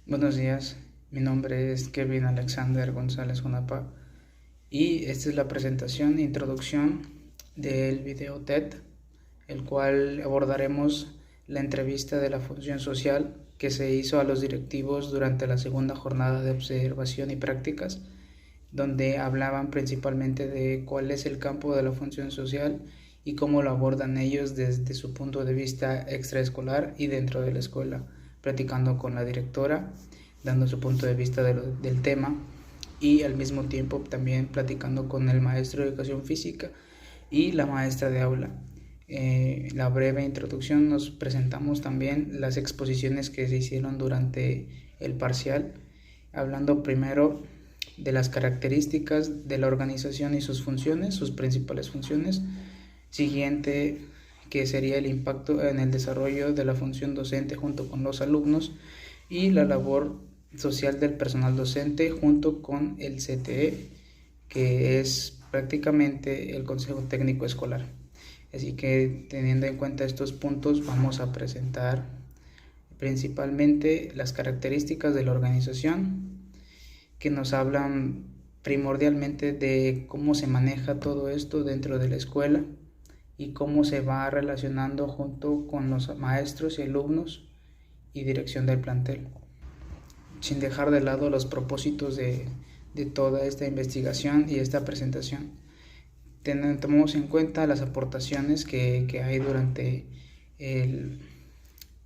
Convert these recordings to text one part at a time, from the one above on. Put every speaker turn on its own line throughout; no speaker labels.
Buenos días, mi nombre es Kevin Alexander González Junapa y esta es la presentación e introducción del video TED, el cual abordaremos la entrevista de la función social que se hizo a los directivos durante la segunda jornada de observación y prácticas, donde hablaban principalmente de cuál es el campo de la función social y cómo lo abordan ellos desde su punto de vista extraescolar y dentro de la escuela, platicando con la directora, dando su punto de vista del tema y al mismo tiempo también platicando con el maestro de educación física y la maestra de aula. La breve introducción nos presentamos también las exposiciones que se hicieron durante el parcial, hablando primero de las características de la organización y sus funciones, sus principales funciones. Siguiente, que sería el impacto en el desarrollo de la función docente junto con los alumnos y la labor social del personal docente junto con el CTE, que es prácticamente el Consejo Técnico Escolar. Así que teniendo en cuenta estos puntos vamos a presentar principalmente las características de la organización, que nos hablan primordialmente de cómo se maneja todo esto dentro de la escuela y cómo se va relacionando junto con los maestros y alumnos y dirección del plantel, sin dejar de lado los propósitos de toda esta investigación y esta presentación. Tomamos en cuenta las aportaciones que hay durante el,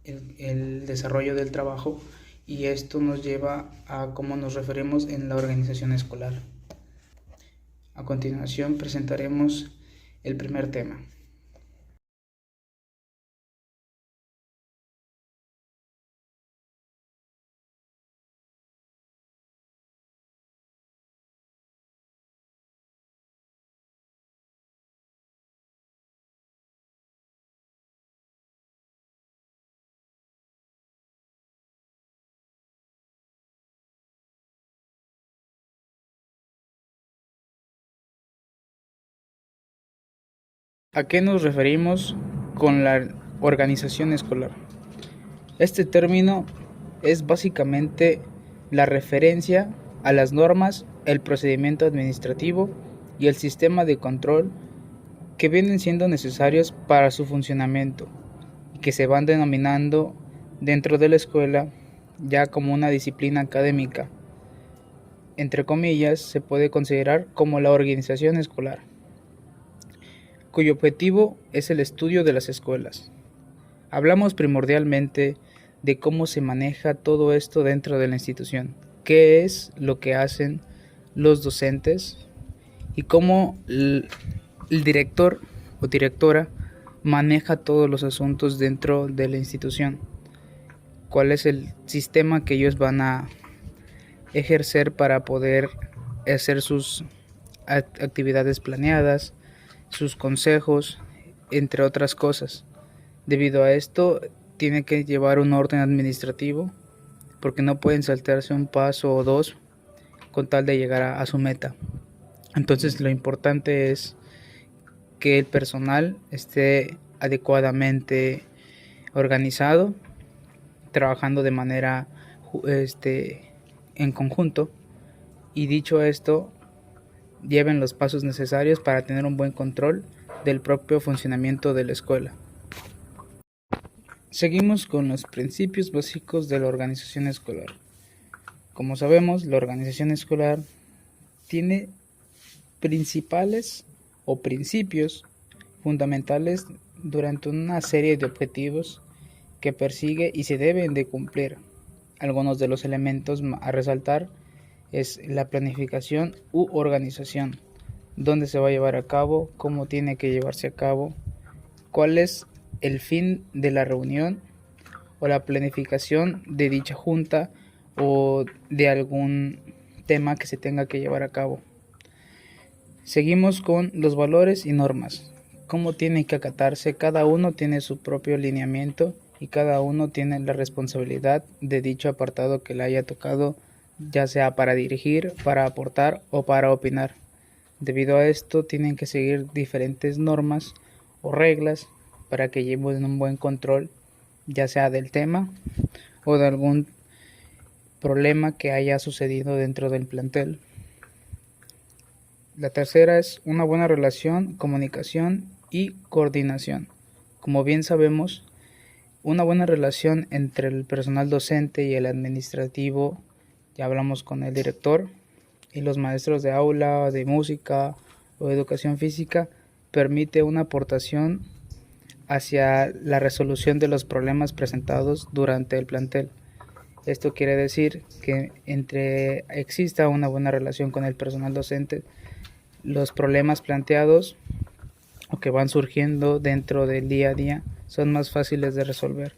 el desarrollo del trabajo, y esto nos lleva a cómo nos referimos en la organización escolar. A continuación presentaremos el primer tema. ¿A qué nos referimos con la organización escolar? Este término es básicamente la referencia a las normas, el procedimiento administrativo y el sistema de control que vienen siendo necesarios para su funcionamiento y que se van denominando dentro de la escuela ya como una disciplina académica. Entre comillas, se puede considerar como la organización escolar, cuyo objetivo es el estudio de las escuelas. Hablamos primordialmente de cómo se maneja todo esto dentro de la institución, qué es lo que hacen los docentes y cómo el director o directora maneja todos los asuntos dentro de la institución, cuál es el sistema que ellos van a ejercer para poder hacer sus actividades planeadas, sus consejos, entre otras cosas. Debido a esto, tiene que llevar un orden administrativo, porque no pueden saltarse un paso o dos con tal de llegar a su meta. Entonces, lo importante es que el personal esté adecuadamente organizado, trabajando de manera en conjunto, y dicho esto, lleven los pasos necesarios para tener un buen control del propio funcionamiento de la escuela. Seguimos con los principios básicos de la organización escolar. Como sabemos, la organización escolar tiene principales o principios fundamentales durante una serie de objetivos que persigue y se deben de cumplir. Algunos de los elementos a resaltar es la planificación u organización, dónde se va a llevar a cabo, cómo tiene que llevarse a cabo, cuál es el fin de la reunión o la planificación de dicha junta o de algún tema que se tenga que llevar a cabo. Seguimos con los valores y normas. Cómo tiene que acatarse, cada uno tiene su propio lineamiento y cada uno tiene la responsabilidad de dicho apartado que le haya tocado, ya sea para dirigir, para aportar o para opinar. Debido a esto tienen que seguir diferentes normas o reglas para que lleven un buen control, ya sea del tema o de algún problema que haya sucedido dentro del plantel. La tercera es una buena relación, comunicación y coordinación. Como bien sabemos, una buena relación entre el personal docente y el administrativo, ya hablamos con el director, y los maestros de aula, de música o de educación física, permite una aportación hacia la resolución de los problemas presentados durante el plantel. Esto quiere decir que exista una buena relación con el personal docente, los problemas planteados o que van surgiendo dentro del día a día son más fáciles de resolver.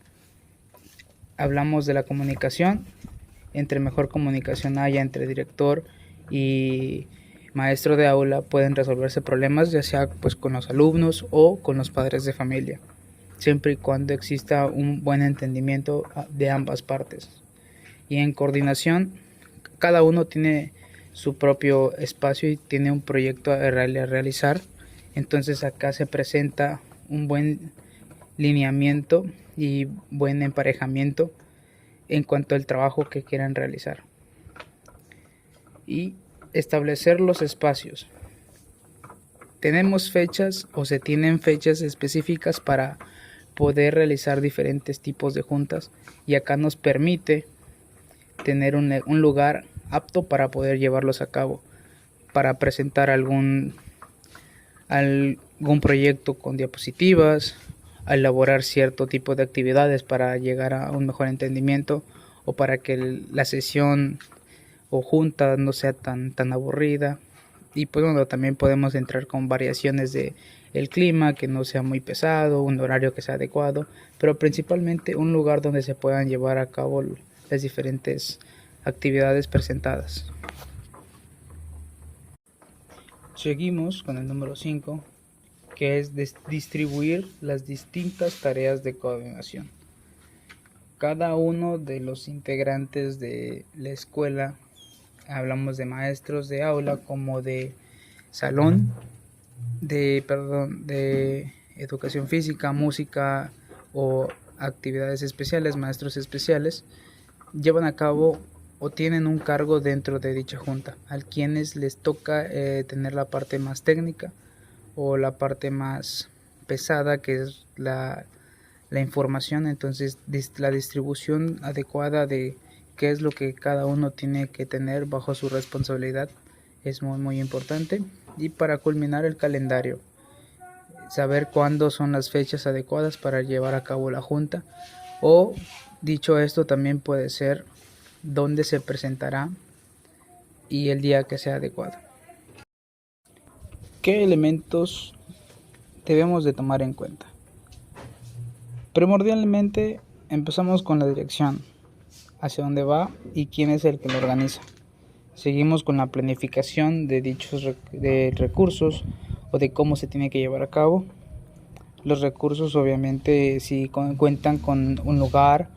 Hablamos de la comunicación. Entre mejor comunicación haya entre director y maestro de aula, pueden resolverse problemas, ya sea pues con los alumnos o con los padres de familia, siempre y cuando exista un buen entendimiento de ambas partes. Y en coordinación, cada uno tiene su propio espacio y tiene un proyecto a realizar. Entonces acá se presenta un buen lineamiento y buen emparejamiento en cuanto al trabajo que quieran realizar. Y establecer los espacios. Tenemos fechas o se tienen fechas específicas para poder realizar diferentes tipos de juntas, y acá nos permite tener un lugar apto para poder llevarlos a cabo, para presentar algún proyecto con diapositivas, a elaborar cierto tipo de actividades para llegar a un mejor entendimiento, o para que la sesión o junta no sea tan aburrida. Y pues bueno, también podemos entrar con variaciones de el clima, que no sea muy pesado, un horario que sea adecuado, pero principalmente un lugar donde se puedan llevar a cabo las diferentes actividades presentadas. Seguimos con el número 5, que es distribuir las distintas tareas de coordinación. Cada uno de los integrantes de la escuela, hablamos de maestros de aula como de salón, de educación física, música o actividades especiales, maestros especiales, llevan a cabo o tienen un cargo dentro de dicha junta, a quienes les toca tener la parte más técnica o la parte más pesada, que es la información. Entonces la distribución adecuada de qué es lo que cada uno tiene que tener bajo su responsabilidad es muy importante. Y para culminar, el calendario, saber cuándo son las fechas adecuadas para llevar a cabo la junta, o dicho esto, también puede ser dónde se presentará y el día que sea adecuado. ¿Qué elementos debemos de tomar en cuenta? Primordialmente empezamos con la dirección, hacia dónde va y quién es el que lo organiza. Seguimos con la planificación de dichos recursos o de cómo se tiene que llevar a cabo. Los recursos, obviamente, si cuentan con un lugar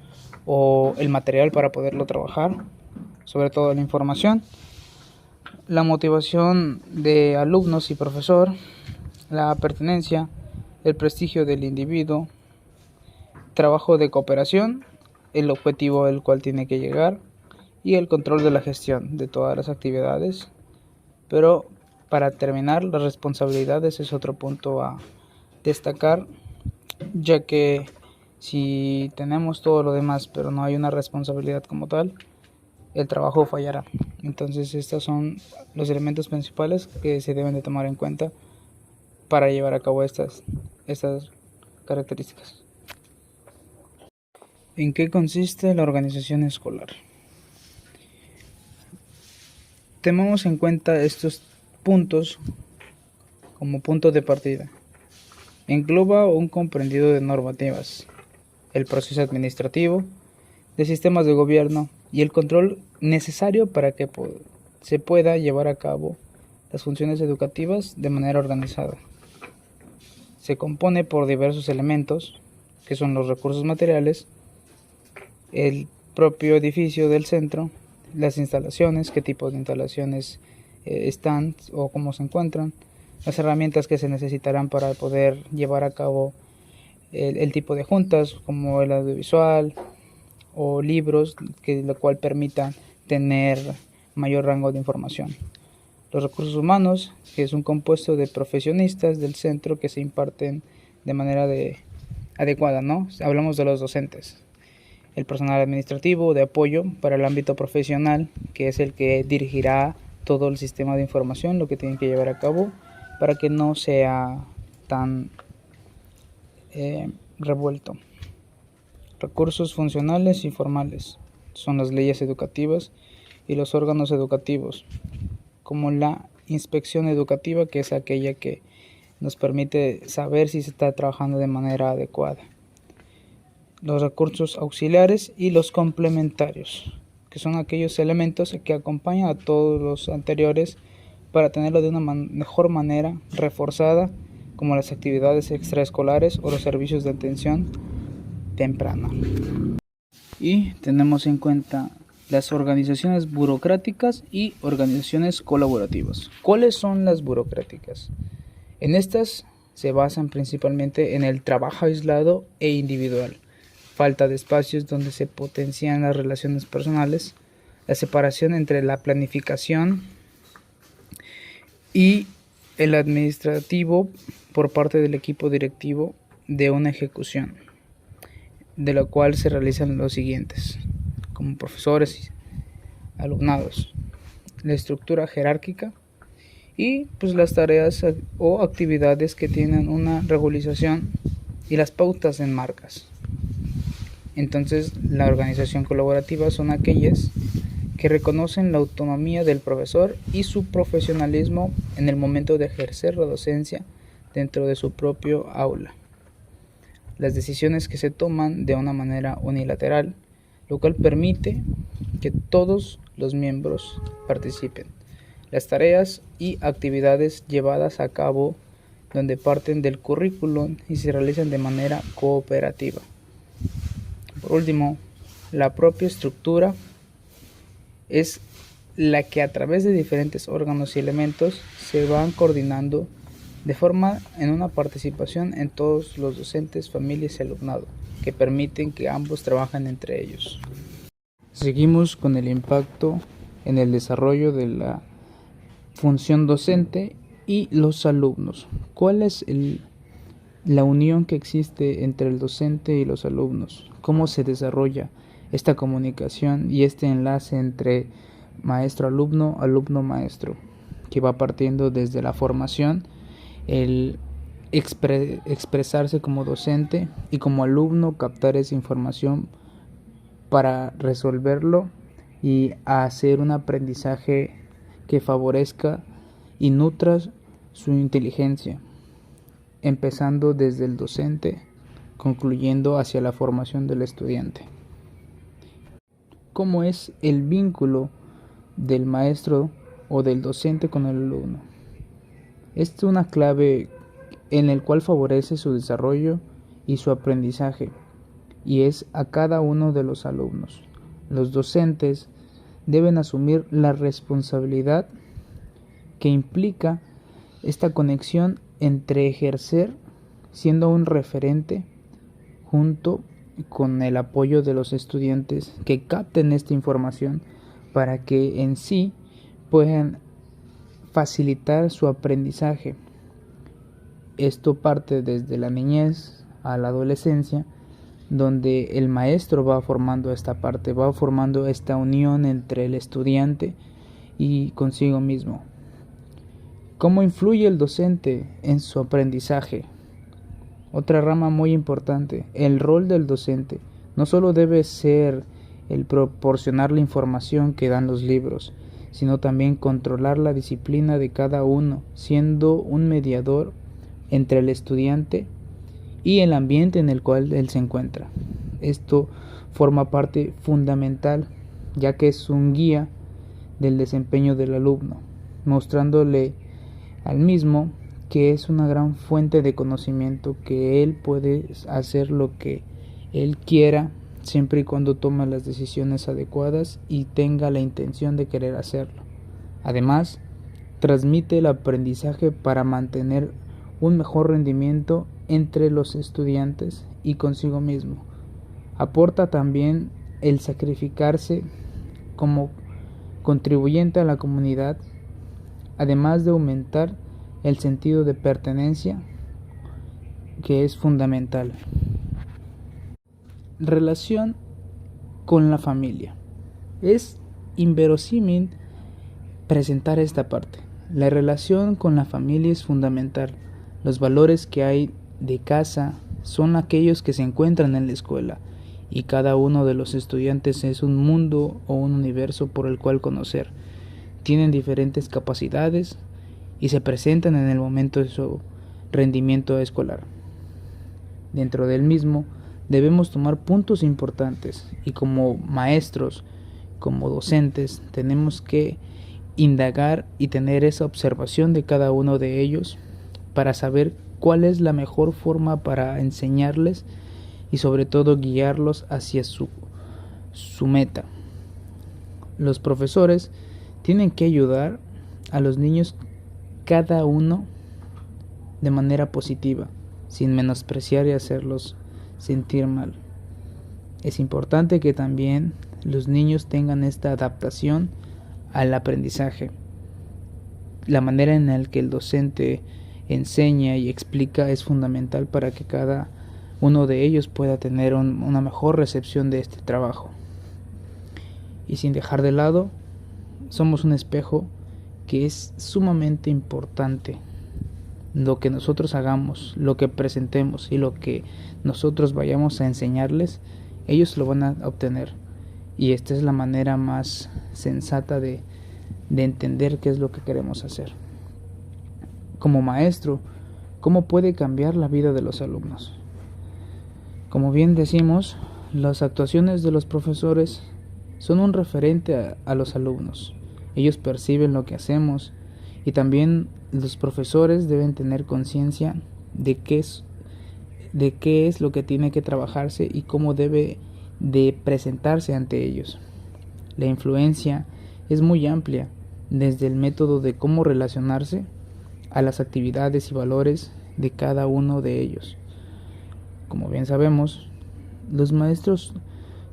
o el material para poderlo trabajar, sobre todo la información, la motivación de alumnos y profesor, la pertenencia, el prestigio del individuo, trabajo de cooperación, el objetivo al cual tiene que llegar, y el control de la gestión de todas las actividades. Pero para terminar, las responsabilidades es otro punto a destacar, ya que si tenemos todo lo demás pero no hay una responsabilidad como tal, el trabajo fallará. Entonces estos son los elementos principales que se deben de tomar en cuenta para llevar a cabo estas características. ¿En qué consiste la organización escolar? Tenemos en cuenta estos puntos como punto de partida. Engloba un comprendido de normativas, el proceso administrativo, de sistemas de gobierno y el control necesario para que se pueda llevar a cabo las funciones educativas de manera organizada. Se compone por diversos elementos, que son los recursos materiales, el propio edificio del centro, las instalaciones, qué tipo de instalaciones están o cómo se encuentran, las herramientas que se necesitarán para poder llevar a cabo el tipo de juntas, como el audiovisual o libros lo cual permitan tener mayor rango de información. Los recursos humanos, que es un compuesto de profesionistas del centro que se imparten de manera adecuada, ¿no? Hablamos de los docentes. El personal administrativo de apoyo para el ámbito profesional, que es el que dirigirá todo el sistema de información, lo que tienen que llevar a cabo para que no sea tan revuelto. Recursos funcionales y formales son las leyes educativas y los órganos educativos, como la inspección educativa, que es aquella que nos permite saber si se está trabajando de manera adecuada. Los recursos auxiliares y los complementarios, que son aquellos elementos que acompañan a todos los anteriores para tenerlo de una mejor manera reforzada, como las actividades extraescolares o los servicios de atención temprana. Y tenemos en cuenta las organizaciones burocráticas y organizaciones colaborativas. ¿Cuáles son las burocráticas? En estas se basan principalmente en el trabajo aislado e individual, falta de espacios donde se potencian las relaciones personales, la separación entre la planificación y el administrativo por parte del equipo directivo de una ejecución, de la cual se realizan los siguientes, como profesores y alumnados, la estructura jerárquica y pues las tareas o actividades que tienen una regularización y las pautas en marcas. Entonces, la organización colaborativa son aquellas que reconocen la autonomía del profesor y su profesionalismo en el momento de ejercer la docencia dentro de su propio aula. Las decisiones que se toman de una manera unilateral, lo cual permite que todos los miembros participen. Las tareas y actividades llevadas a cabo donde parten del currículum y se realizan de manera cooperativa. Por último, la propia estructura es la que a través de diferentes órganos y elementos se van coordinando de forma en una participación en todos los docentes, familias y alumnado, que permiten que ambos trabajen entre ellos. Seguimos con el impacto en el desarrollo de la función docente y los alumnos. ¿Cuál es la unión que existe entre el docente y los alumnos? ¿Cómo se desarrolla esta comunicación y este enlace entre maestro-alumno, alumno-maestro, que va partiendo desde la formación, el expresarse como docente y como alumno captar esa información para resolverlo y hacer un aprendizaje que favorezca y nutra su inteligencia, empezando desde el docente, concluyendo hacia la formación del estudiante. ¿Cómo es el vínculo del maestro o del docente con el alumno? Es una clave en el cual favorece su desarrollo y su aprendizaje, y es a cada uno de los alumnos. Los docentes deben asumir la responsabilidad que implica esta conexión entre ejercer siendo un referente junto con el apoyo de los estudiantes que capten esta información para que en sí puedan facilitar su aprendizaje. Esto parte desde la niñez a la adolescencia, donde el maestro va formando esta parte, va formando esta unión entre el estudiante y consigo mismo. ¿Cómo influye el docente en su aprendizaje? Otra rama muy importante, el rol del docente. No solo debe ser el proporcionar la información que dan los libros, sino también controlar la disciplina de cada uno, siendo un mediador entre el estudiante y el ambiente en el cual él se encuentra. Esto forma parte fundamental, ya que es un guía del desempeño del alumno, mostrándole al mismo que es una gran fuente de conocimiento, que él puede hacer lo que él quiera siempre y cuando tome las decisiones adecuadas y tenga la intención de querer hacerlo. Además, transmite el aprendizaje para mantener un mejor rendimiento entre los estudiantes y consigo mismo. Aporta también el sacrificarse como contribuyente a la comunidad, además de aumentar el sentido de pertenencia, que es fundamental. Relación con la familia. Es inverosímil presentar esta parte. La relación con la familia es fundamental. Los valores que hay de casa son aquellos que se encuentran en la escuela, y cada uno de los estudiantes es un mundo o un universo por el cual conocer. Tienen diferentes capacidades y se presentan en el momento de su rendimiento escolar. Dentro del mismo debemos tomar puntos importantes, y como maestros, como docentes, tenemos que indagar y tener esa observación de cada uno de ellos para saber cuál es la mejor forma para enseñarles y sobre todo guiarlos hacia su meta. Los profesores tienen que ayudar a los niños, cada uno de manera positiva, sin menospreciar y hacerlos sentir mal. Es importante que también los niños tengan esta adaptación al aprendizaje. La manera en la que el docente enseña y explica es fundamental para que cada uno de ellos pueda tener una mejor recepción de este trabajo. Y sin dejar de lado, somos un espejo que es sumamente importante. Lo que nosotros hagamos, lo que presentemos y lo que nosotros vayamos a enseñarles, ellos lo van a obtener. Y esta es la manera más sensata de entender qué es lo que queremos hacer. Como maestro, ¿cómo puede cambiar la vida de los alumnos? Como bien decimos, las actuaciones de los profesores son un referente a los alumnos. Ellos perciben lo que hacemos, y también los profesores deben tener conciencia de qué es lo que tiene que trabajarse y cómo debe de presentarse ante ellos. La influencia es muy amplia, desde el método de cómo relacionarse a las actividades y valores de cada uno de ellos. Como bien sabemos, los maestros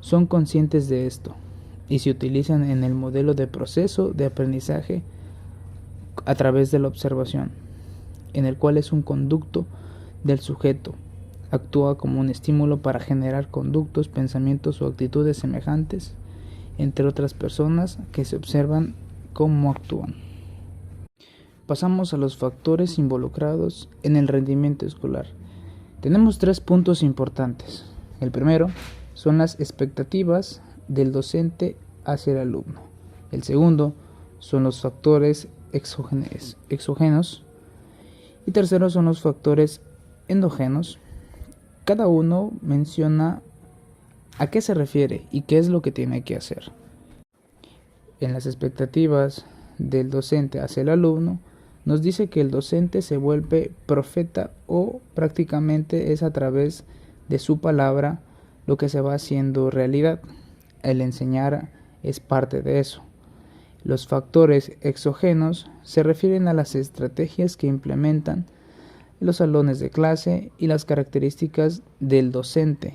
son conscientes de esto y se utilizan en el modelo de proceso de aprendizaje a través de la observación, en el cual es un conducto del sujeto. Actúa como un estímulo para generar conductos, pensamientos o actitudes semejantes entre otras personas que se observan cómo actúan. Pasamos a los factores involucrados en el rendimiento escolar. Tenemos 3 puntos importantes. El primero son las expectativas del docente hacia el alumno. El segundo son los factores exógenos. Y tercero son los factores endógenos. Cada uno menciona a qué se refiere y qué es lo que tiene que hacer. En las expectativas del docente hacia el alumno, nos dice que el docente se vuelve profeta, o prácticamente es a través de su palabra lo que se va haciendo realidad. El enseñar es parte de eso. Los factores exógenos se refieren a las estrategias que implementan los salones de clase y las características del docente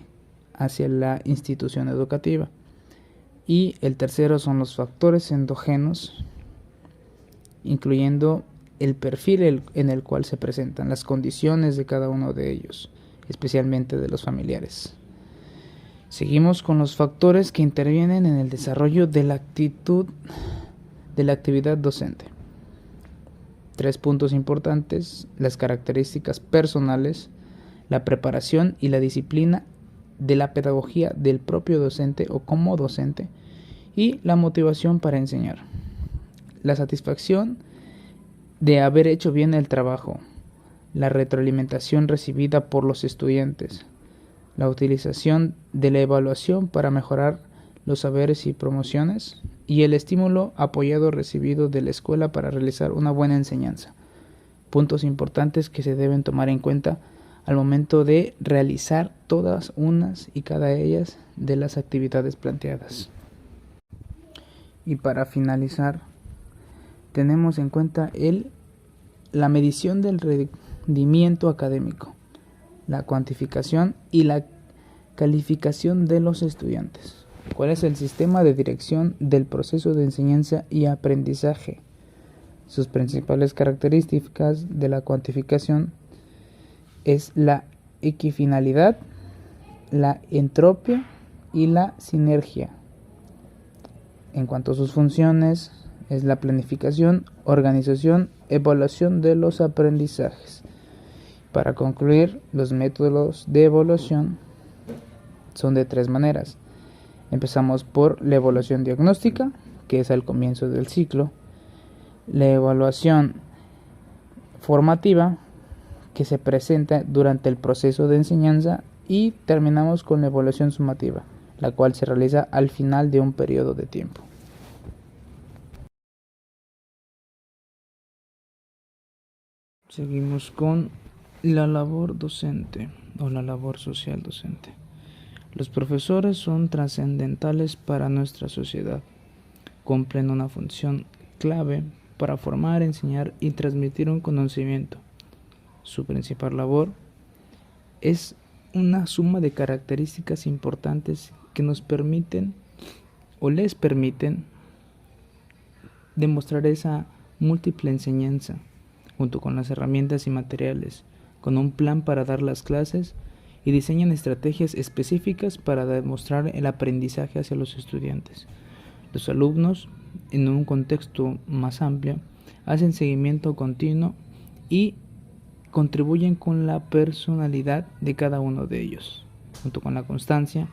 hacia la institución educativa. Y el tercero son los factores endógenos, incluyendo el perfil en el cual se presentan, las condiciones de cada uno de ellos, especialmente de los familiares. Seguimos con los factores que intervienen en el desarrollo de la actividad docente. 3 puntos importantes: las características personales, la preparación y la disciplina de la pedagogía del propio docente o como docente, y la motivación para enseñar. La satisfacción de haber hecho bien el trabajo, la retroalimentación recibida por los estudiantes, la utilización de la evaluación para mejorar los saberes y promociones, y el estímulo apoyado recibido de la escuela para realizar una buena enseñanza. Puntos importantes que se deben tomar en cuenta al momento de realizar todas unas y cada ellas de las actividades planteadas. Y para finalizar, tenemos en cuenta la medición del rendimiento académico, la cuantificación y la calificación de los estudiantes. ¿Cuál es el sistema de dirección del proceso de enseñanza y aprendizaje? Sus principales características de la cuantificación es la equifinalidad, la entropía y la sinergia. En cuanto a sus funciones, es la planificación, organización, evaluación de los aprendizajes. Para concluir, los métodos de evaluación son de 3 maneras. Empezamos por la evaluación diagnóstica, que es al comienzo del ciclo, la evaluación formativa, que se presenta durante el proceso de enseñanza, y terminamos con la evaluación sumativa, la cual se realiza al final de un periodo de tiempo. Seguimos con la labor docente o la labor social docente. Los profesores son trascendentales para nuestra sociedad. Cumplen una función clave para formar, enseñar y transmitir un conocimiento. Su principal labor es una suma de características importantes que nos permiten o les permiten demostrar esa múltiple enseñanza, junto con las herramientas y materiales, con un plan para dar las clases, y diseñan estrategias específicas para demostrar el aprendizaje hacia los estudiantes. Los alumnos, en un contexto más amplio, hacen seguimiento continuo y contribuyen con la personalidad de cada uno de ellos. Junto con la constancia,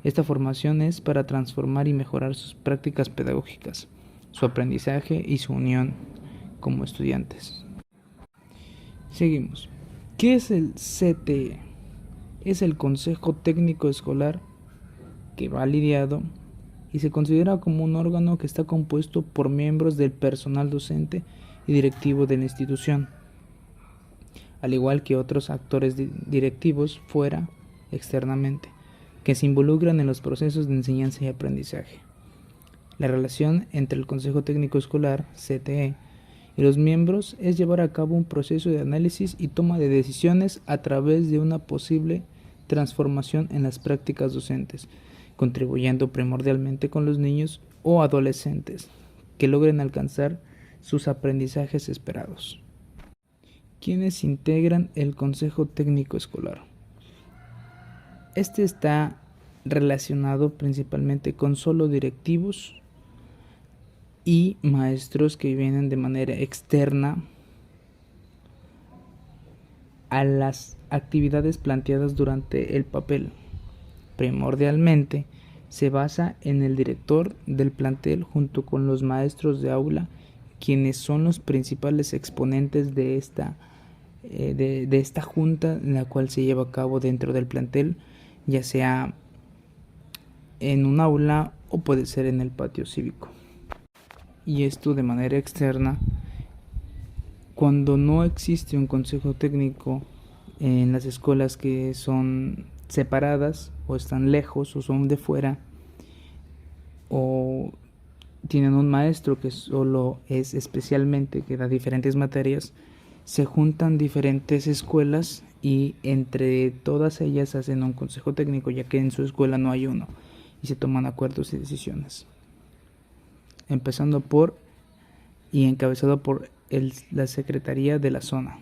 esta formación es para transformar y mejorar sus prácticas pedagógicas, su aprendizaje y su unión como estudiantes. Seguimos. ¿Qué es el CTE? Es el Consejo Técnico Escolar, que va lidiado y se considera como un órgano que está compuesto por miembros del personal docente y directivo de la institución, al igual que otros actores directivos externamente, que se involucran en los procesos de enseñanza y aprendizaje. La relación entre el Consejo Técnico Escolar, CTE, y los miembros es llevar a cabo un proceso de análisis y toma de decisiones a través de una posible transformación en las prácticas docentes, contribuyendo primordialmente con los niños o adolescentes que logren alcanzar sus aprendizajes esperados. ¿Quiénes integran el Consejo Técnico Escolar? Este está relacionado principalmente con solo directivos y maestros que vienen de manera externa a las actividades planteadas durante el papel. Primordialmente se basa en el director del plantel junto con los maestros de aula, quienes son los principales exponentes de esta junta, en la cual se lleva a cabo dentro del plantel, ya sea en un aula o puede ser en el patio cívico. Y esto de manera externa, cuando no existe un consejo técnico en las escuelas que son separadas o están lejos o son de fuera, o tienen un maestro que solo es especialmente que da diferentes materias, se juntan diferentes escuelas y entre todas ellas hacen un consejo técnico, ya que en su escuela no hay uno, y se toman acuerdos y decisiones, empezando por y encabezado por la Secretaría de la Zona.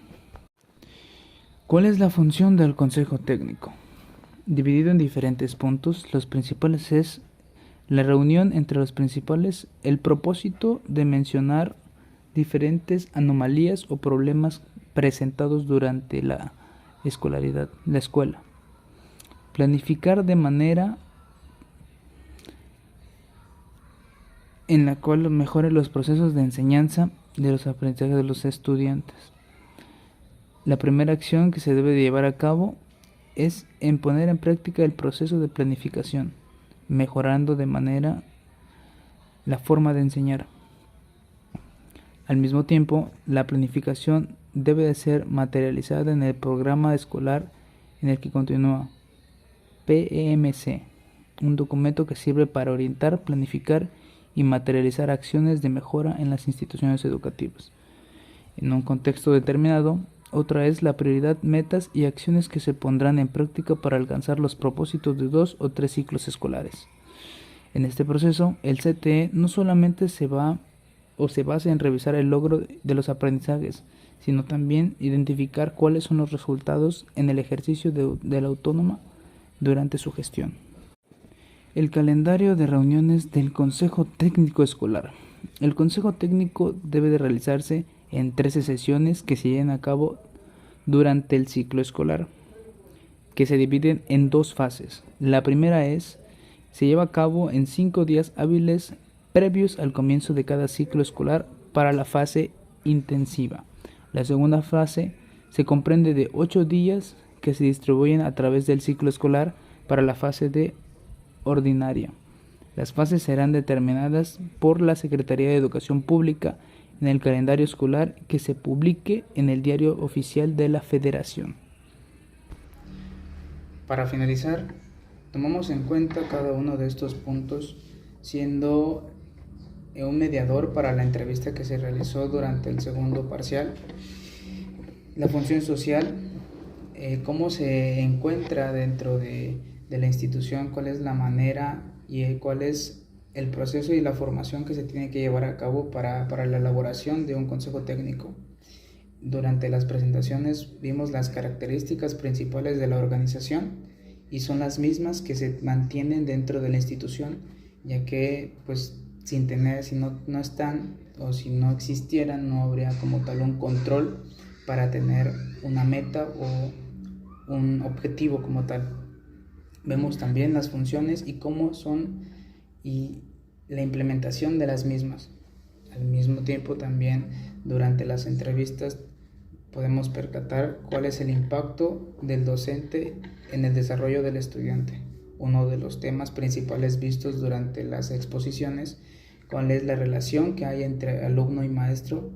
¿Cuál es la función del Consejo Técnico? Dividido en diferentes puntos, los principales es la reunión entre los principales, el propósito de mencionar diferentes anomalías o problemas presentados durante la escuela. Planificar de manera en la cual mejore los procesos de enseñanza de los aprendizajes de los estudiantes. La primera acción que se debe de llevar a cabo es en poner en práctica el proceso de planificación, mejorando de manera la forma de enseñar. Al mismo tiempo, la planificación debe de ser materializada en el programa escolar en el que continúa. PEMC, un documento que sirve para orientar, planificar y materializar acciones de mejora en las instituciones educativas. En un contexto determinado, otra es la prioridad, metas y acciones que se pondrán en práctica para alcanzar los propósitos de 2 o 3 ciclos escolares. En este proceso, el CTE no solamente se basa en revisar el logro de los aprendizajes, sino también identificar cuáles son los resultados en el ejercicio de la autónoma durante su gestión. El calendario de reuniones del Consejo Técnico Escolar. El Consejo Técnico debe de realizarse en 13 sesiones que se lleven a cabo durante el ciclo escolar, que se dividen en dos fases. La primera se lleva a cabo en 5 días hábiles previos al comienzo de cada ciclo escolar para la fase intensiva. La segunda fase se comprende de 8 días que se distribuyen a través del ciclo escolar para la fase de ordinaria. Las fases serán determinadas por la Secretaría de Educación Pública en el calendario escolar que se publique en el Diario Oficial de la Federación. Para finalizar, tomamos en cuenta cada uno de estos puntos, siendo un mediador para la entrevista que se realizó durante el segundo parcial. La función social, cómo se encuentra dentro de la institución, cuál es la manera y cuál es el proceso y la formación que se tiene que llevar a cabo para la elaboración de un consejo técnico. Durante las presentaciones vimos las características principales de la organización y son las mismas que se mantienen dentro de la institución, ya que pues si no están o si no existieran, no habría como tal un control para tener una meta o un objetivo como tal. Vemos también las funciones y cómo son y la implementación de las mismas. Al mismo tiempo también durante las entrevistas podemos percatar cuál es el impacto del docente en el desarrollo del estudiante. Uno de los temas principales vistos durante las exposiciones, cuál es la relación que hay entre alumno y maestro,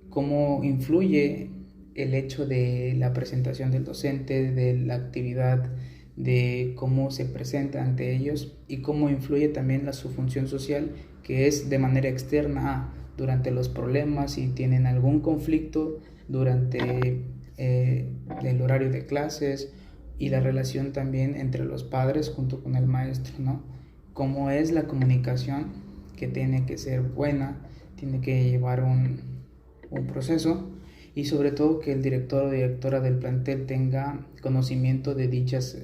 cómo influye el hecho de la presentación del docente, de la actividad, de cómo se presenta ante ellos y cómo influye también su función social, que es de manera externa durante los problemas, si tienen algún conflicto durante el horario de clases, y la relación también entre los padres junto con el maestro, ¿no? Cómo es la comunicación, que tiene que ser buena, tiene que llevar un proceso, y sobre todo que el director o directora del plantel tenga conocimiento de dichas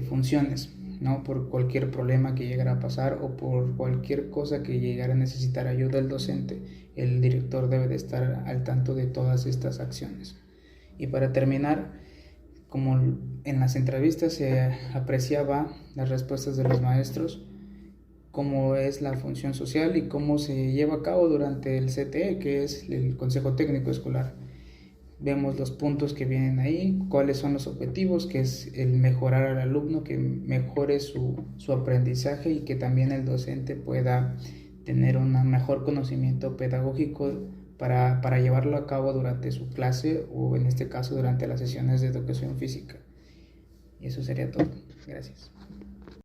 funciones, ¿no? Por cualquier problema que llegara a pasar o por cualquier cosa que llegara a necesitar ayuda del docente, el director debe de estar al tanto de todas estas acciones. Y para terminar, como en las entrevistas se apreciaba las respuestas de los maestros, cómo es la función social y cómo se lleva a cabo durante el CTE, que es el Consejo Técnico Escolar. Vemos los puntos que vienen ahí, cuáles son los objetivos, que es el mejorar al alumno, que mejore su aprendizaje y que también el docente pueda tener un mejor conocimiento pedagógico para llevarlo a cabo durante su clase o en este caso durante las sesiones de educación física. Y eso sería todo. Gracias.